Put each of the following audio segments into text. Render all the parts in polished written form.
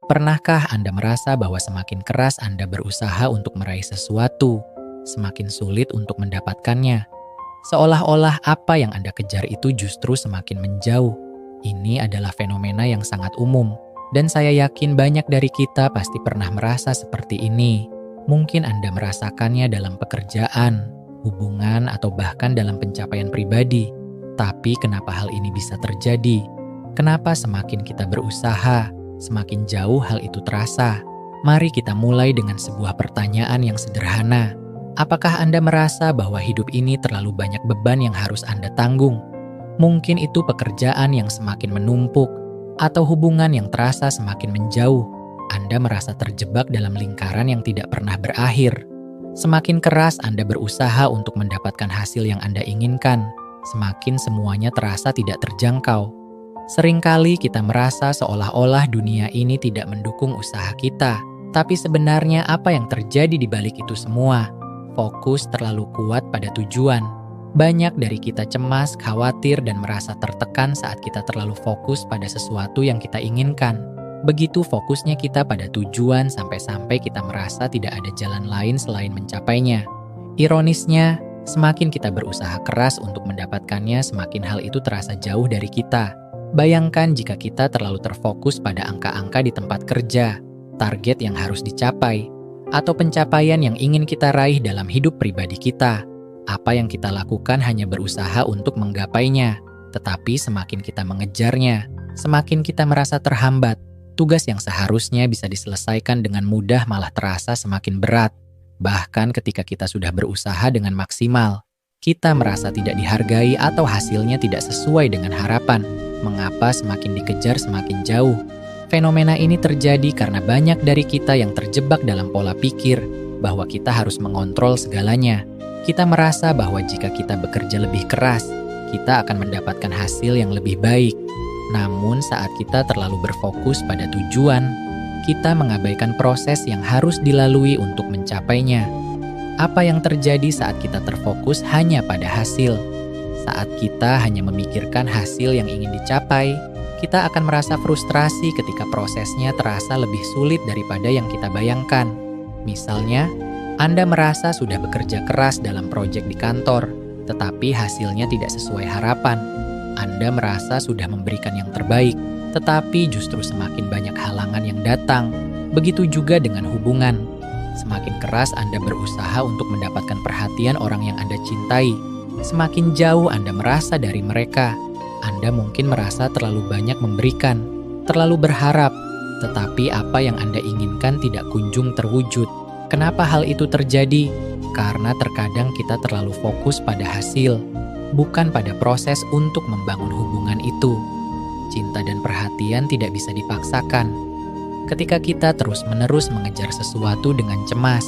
Pernahkah Anda merasa bahwa semakin keras Anda berusaha untuk meraih sesuatu, semakin sulit untuk mendapatkannya? Seolah-olah apa yang Anda kejar itu justru semakin menjauh. Ini adalah fenomena yang sangat umum, dan saya yakin banyak dari kita pasti pernah merasa seperti ini. Mungkin Anda merasakannya dalam pekerjaan, hubungan, atau bahkan dalam pencapaian pribadi. Tapi kenapa hal ini bisa terjadi? Kenapa semakin kita berusaha, semakin jauh hal itu terasa? Mari kita mulai dengan sebuah pertanyaan yang sederhana. Apakah Anda merasa bahwa hidup ini terlalu banyak beban yang harus Anda tanggung? Mungkin itu pekerjaan yang semakin menumpuk, atau hubungan yang terasa semakin menjauh. Anda merasa terjebak dalam lingkaran yang tidak pernah berakhir. Semakin keras Anda berusaha untuk mendapatkan hasil yang Anda inginkan, semakin semuanya terasa tidak terjangkau. Seringkali kita merasa seolah-olah dunia ini tidak mendukung usaha kita. Tapi sebenarnya apa yang terjadi di balik itu semua? Fokus terlalu kuat pada tujuan. Banyak dari kita cemas, khawatir, dan merasa tertekan saat kita terlalu fokus pada sesuatu yang kita inginkan. Begitu fokusnya kita pada tujuan sampai-sampai kita merasa tidak ada jalan lain selain mencapainya. Ironisnya, semakin kita berusaha keras untuk mendapatkannya, semakin hal itu terasa jauh dari kita. Bayangkan jika kita terlalu terfokus pada angka-angka di tempat kerja, target yang harus dicapai, atau pencapaian yang ingin kita raih dalam hidup pribadi kita. Apa yang kita lakukan hanya berusaha untuk menggapainya, tetapi semakin kita mengejarnya, semakin kita merasa terhambat. Tugas yang seharusnya bisa diselesaikan dengan mudah malah terasa semakin berat. Bahkan ketika kita sudah berusaha dengan maksimal, kita merasa tidak dihargai atau hasilnya tidak sesuai dengan harapan. Mengapa semakin dikejar semakin jauh? Fenomena ini terjadi karena banyak dari kita yang terjebak dalam pola pikir bahwa kita harus mengontrol segalanya. Kita merasa bahwa jika kita bekerja lebih keras, kita akan mendapatkan hasil yang lebih baik. Namun saat kita terlalu berfokus pada tujuan, kita mengabaikan proses yang harus dilalui untuk mencapainya. Apa yang terjadi saat kita terfokus hanya pada hasil? Saat kita hanya memikirkan hasil yang ingin dicapai, kita akan merasa frustrasi ketika prosesnya terasa lebih sulit daripada yang kita bayangkan. Misalnya, Anda merasa sudah bekerja keras dalam proyek di kantor, tetapi hasilnya tidak sesuai harapan. Anda merasa sudah memberikan yang terbaik, tetapi justru semakin banyak halangan yang datang. Begitu juga dengan hubungan. Semakin keras Anda berusaha untuk mendapatkan perhatian orang yang Anda cintai, semakin jauh Anda merasa dari mereka. Anda mungkin merasa terlalu banyak memberikan, terlalu berharap, tetapi apa yang Anda inginkan tidak kunjung terwujud. Kenapa hal itu terjadi? Karena terkadang kita terlalu fokus pada hasil, bukan pada proses untuk membangun hubungan itu. Cinta dan perhatian tidak bisa dipaksakan. Ketika kita terus-menerus mengejar sesuatu dengan cemas,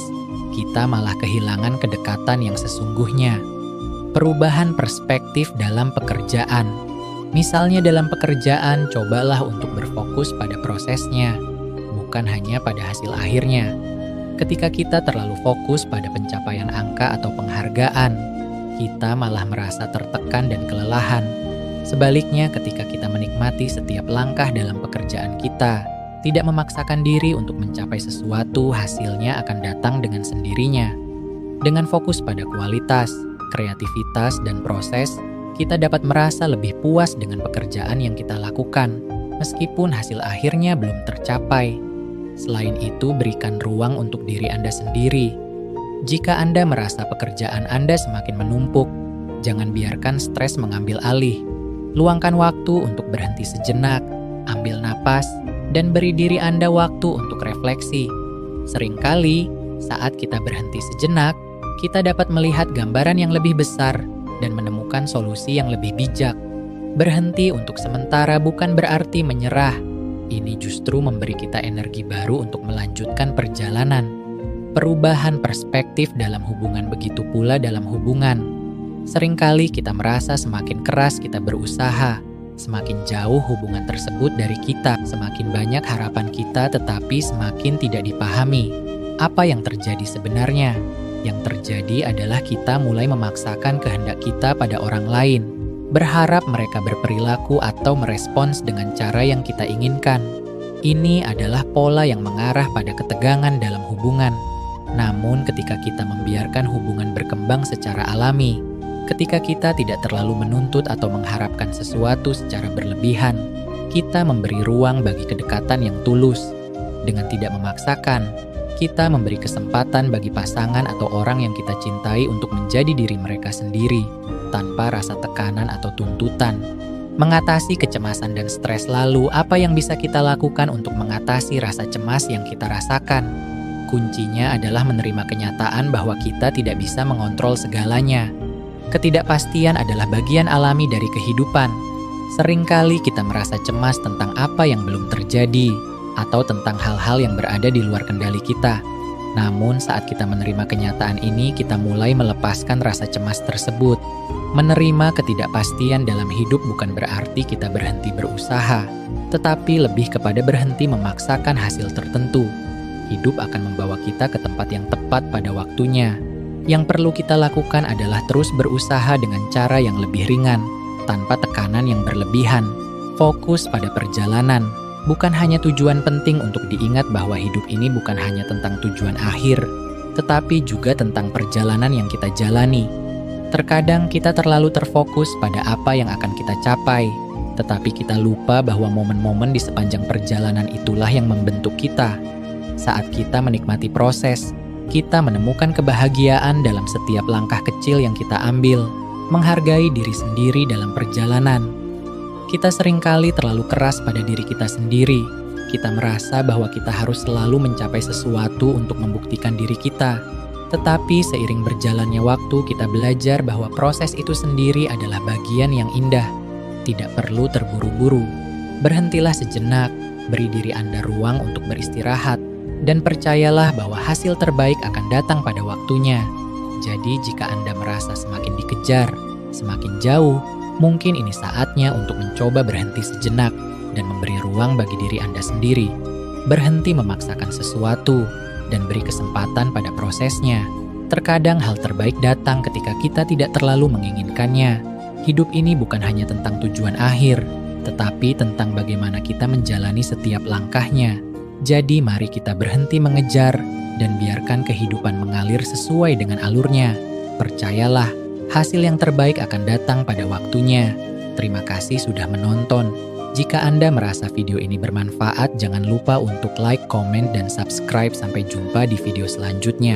kita malah kehilangan kedekatan yang sesungguhnya. Perubahan perspektif dalam pekerjaan. Misalnya dalam pekerjaan, cobalah untuk berfokus pada prosesnya, bukan hanya pada hasil akhirnya. Ketika kita terlalu fokus pada pencapaian angka atau penghargaan, kita malah merasa tertekan dan kelelahan. Sebaliknya, ketika kita menikmati setiap langkah dalam pekerjaan kita, tidak memaksakan diri untuk mencapai sesuatu, hasilnya akan datang dengan sendirinya. Dengan fokus pada kualitas, kreativitas, dan proses, kita dapat merasa lebih puas dengan pekerjaan yang kita lakukan, meskipun hasil akhirnya belum tercapai. Selain itu, berikan ruang untuk diri Anda sendiri. Jika Anda merasa pekerjaan Anda semakin menumpuk, jangan biarkan stres mengambil alih. Luangkan waktu untuk berhenti sejenak, ambil napas, dan beri diri Anda waktu untuk refleksi. Seringkali, saat kita berhenti sejenak, kita dapat melihat gambaran yang lebih besar dan menemukan solusi yang lebih bijak. Berhenti untuk sementara bukan berarti menyerah. Ini justru memberi kita energi baru untuk melanjutkan perjalanan. Perubahan perspektif dalam hubungan begitu pula dalam hubungan. Seringkali kita merasa semakin keras kita berusaha, semakin jauh hubungan tersebut dari kita, semakin banyak harapan kita tetapi semakin tidak dipahami. Apa yang terjadi sebenarnya? Yang terjadi adalah kita mulai memaksakan kehendak kita pada orang lain, berharap mereka berperilaku atau merespons dengan cara yang kita inginkan. Ini adalah pola yang mengarah pada ketegangan dalam hubungan. Namun ketika kita membiarkan hubungan berkembang secara alami, ketika kita tidak terlalu menuntut atau mengharapkan sesuatu secara berlebihan, kita memberi ruang bagi kedekatan yang tulus. Dengan tidak memaksakan, kita memberi kesempatan bagi pasangan atau orang yang kita cintai untuk menjadi diri mereka sendiri, tanpa rasa tekanan atau tuntutan. Mengatasi kecemasan dan stres lalu, apa yang bisa kita lakukan untuk mengatasi rasa cemas yang kita rasakan? Kuncinya adalah menerima kenyataan bahwa kita tidak bisa mengontrol segalanya. Ketidakpastian adalah bagian alami dari kehidupan. Seringkali kita merasa cemas tentang apa yang belum terjadi, atau tentang hal-hal yang berada di luar kendali kita. Namun saat kita menerima kenyataan ini, kita mulai melepaskan rasa cemas tersebut. Menerima ketidakpastian dalam hidup bukan berarti kita berhenti berusaha, tetapi lebih kepada berhenti memaksakan hasil tertentu. Hidup akan membawa kita ke tempat yang tepat pada waktunya. Yang perlu kita lakukan adalah terus berusaha dengan cara yang lebih ringan, tanpa tekanan yang berlebihan. Fokus pada perjalanan, bukan hanya tujuan penting. Untuk diingat bahwa hidup ini bukan hanya tentang tujuan akhir, tetapi juga tentang perjalanan yang kita jalani. Terkadang kita terlalu terfokus pada apa yang akan kita capai, tetapi kita lupa bahwa momen-momen di sepanjang perjalanan itulah yang membentuk kita. Saat kita menikmati proses, kita menemukan kebahagiaan dalam setiap langkah kecil yang kita ambil, menghargai diri sendiri dalam perjalanan. Kita seringkali terlalu keras pada diri kita sendiri. Kita merasa bahwa kita harus selalu mencapai sesuatu untuk membuktikan diri kita. Tetapi seiring berjalannya waktu, kita belajar bahwa proses itu sendiri adalah bagian yang indah. Tidak perlu terburu-buru. Berhentilah sejenak, beri diri Anda ruang untuk beristirahat, dan percayalah bahwa hasil terbaik akan datang pada waktunya. Jadi jika Anda merasa semakin dikejar, semakin jauh, mungkin ini saatnya untuk mencoba berhenti sejenak dan memberi ruang bagi diri Anda sendiri. Berhenti memaksakan sesuatu dan beri kesempatan pada prosesnya. Terkadang hal terbaik datang ketika kita tidak terlalu menginginkannya. Hidup ini bukan hanya tentang tujuan akhir, tetapi tentang bagaimana kita menjalani setiap langkahnya. Jadi mari kita berhenti mengejar dan biarkan kehidupan mengalir sesuai dengan alurnya. Percayalah, hasil yang terbaik akan datang pada waktunya. Terima kasih sudah menonton. Jika Anda merasa video ini bermanfaat, jangan lupa untuk like, komen, dan subscribe. Sampai jumpa di video selanjutnya.